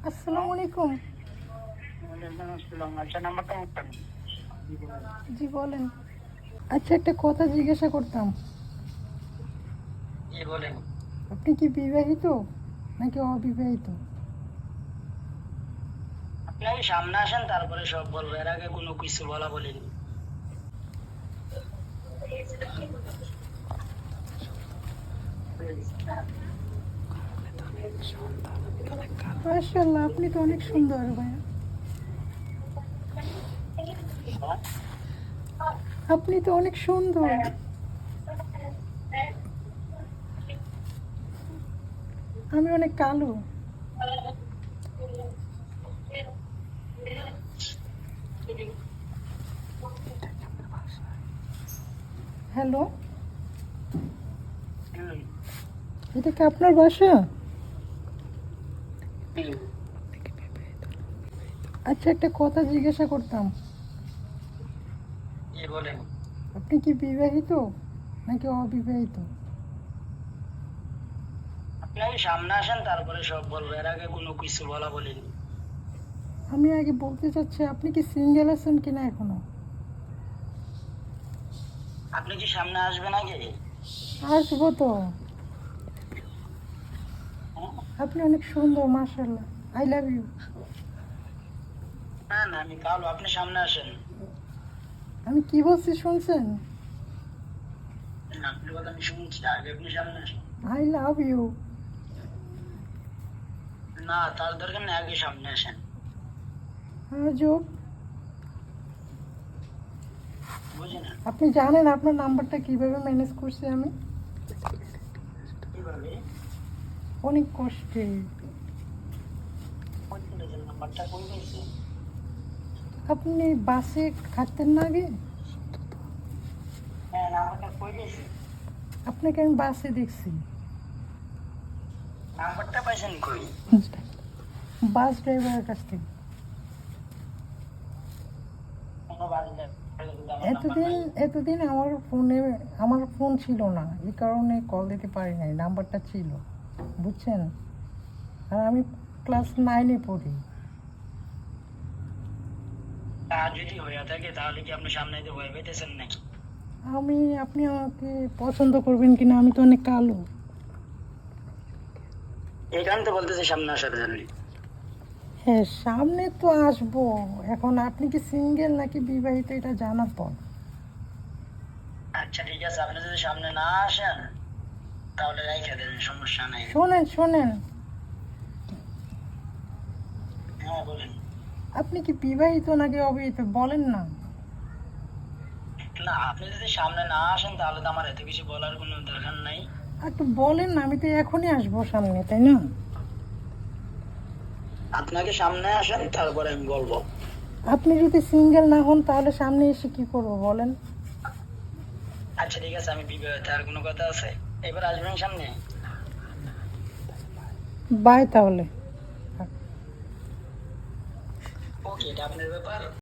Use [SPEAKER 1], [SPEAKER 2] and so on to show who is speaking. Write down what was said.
[SPEAKER 1] আসসালামু আলাইকুম।
[SPEAKER 2] আচ্ছা, নাম্বারটা উঠতাম।
[SPEAKER 1] জি বলেন। আচ্ছা, একটা কথা জিজ্ঞাসা করতাম,
[SPEAKER 2] জি বলেন।
[SPEAKER 1] আপনি কি বিবাহিত নাকি অবিবাহিত?
[SPEAKER 2] আপনি আগে সামনে আসেন, তারপরে সব বলবো। এর আগে কোনো কিছু বলা বলিনি।
[SPEAKER 1] মাশাআল্লাহ, আপনি তো অনেক সুন্দর ভাইয়া। আপনি তো অনেক সুন্দর। আমি অনেক কালো। হ্যালো, এটা কি আপনার বাসা? আচ্ছা, একটা কথা জিজ্ঞাসা করতাম,
[SPEAKER 2] জি বলেন।
[SPEAKER 1] আপনি কি বিবাহিত নাকি অবিবাহিত?
[SPEAKER 2] আপনি আগে সামনে আসেন, তারপরে সব বলবো। এর আগে কোনো কিছু বলা বলিনি।
[SPEAKER 1] আমি আগে বলতে চাচ্ছি, আপনি কি সিঙ্গেল আছেন কিনা এখনো?
[SPEAKER 2] আপনি কি সামনে আসবেন আগে?
[SPEAKER 1] আসবো তো।
[SPEAKER 2] হ্যাঁ?
[SPEAKER 1] আপনি অনেক সুন্দর, মাশাআল্লাহ। I love you.
[SPEAKER 2] না না, আমি কালো। আপনি সামনে আসেন।
[SPEAKER 1] আমি কি বলছি শুনছেন?
[SPEAKER 2] না, আপনার কথা আমি শুনছি। আগে আপনি সামনে আসেন।
[SPEAKER 1] I love you.
[SPEAKER 2] না, তার দরকার নেই। আগে সামনে আসেন।
[SPEAKER 1] আজব।
[SPEAKER 2] বুঝি না
[SPEAKER 1] আপনি জানেন আপনার নাম্বারটা কিভাবে ম্যানেজ করছি আমি?
[SPEAKER 2] কিভাবে।
[SPEAKER 1] অনেক কষ্টে।
[SPEAKER 2] নাম্বারটা কই পেয়েছে?
[SPEAKER 1] আপনি বাসে খাটতেন না আগে?
[SPEAKER 2] হ্যাঁ, নাম্বারটা কই পেয়েছে?
[SPEAKER 1] আপনাকে আমি বাসে দেখছি।
[SPEAKER 2] নাম্বারটা পাইছেন কই?
[SPEAKER 1] বাস ড্রাইভারের কাছ থেকে।
[SPEAKER 2] কোনো বাজে নাম্বার
[SPEAKER 1] এতদিন
[SPEAKER 2] নাই।
[SPEAKER 1] এতদিন আমার ফোন ছিল না, এই কারণে কল দিতে পারি নাই। নাম্বারটা ছিল, বুঝছেন? আর আমি ক্লাস 9-এ পড়ি।
[SPEAKER 2] তা যদি হয়ে থাকে, তাহলে কি আপনি সামনে দিয়ে ভয় পেতেছেন নাকি?
[SPEAKER 1] আপনি আমাকে পছন্দ করবেন কিনা, আমি তো অনেক কালো।
[SPEAKER 2] এই কারণে তো বলতেছি সামনে আসার জন্য।
[SPEAKER 1] হ্যাঁ, সামনে তো আসবো। এখন আপনি কি সিঙ্গেল নাকি বিবাহিত, এটা জানার পর।
[SPEAKER 2] আচ্ছা ঠিক আছে, আপনি যদি সামনে না আসেন তাহলে রেখে দেন, সমস্যা নাই।
[SPEAKER 1] শোনেন শোনেন,
[SPEAKER 2] হ্যাঁ বলেন।
[SPEAKER 1] আপনি কি বিবাহিত নাকি অবিবাহিত বলেন না?
[SPEAKER 2] না, আপনি যদি সামনে না আসেন তাহলে তো আমার এত কিছু বলার কোনো দরকার নাই।
[SPEAKER 1] আর একটু বলেন না, আমি তো এখনই আসবো সামনে, তাই না?
[SPEAKER 2] আপনাকে সামনে আসেন, তারপরে আমি বলবো।
[SPEAKER 1] আপনি যদি সিঙ্গেল না হন তাহলে সামনে এসে কি করব বলেন?
[SPEAKER 2] আচ্ছা ঠিক আছে, আমি বিবাহিত। আর কোনো কথা আছে? এবার আসবেন সামনে।
[SPEAKER 1] বাই তাহলে।
[SPEAKER 2] ওকে, এটা আপনার ব্যাপার।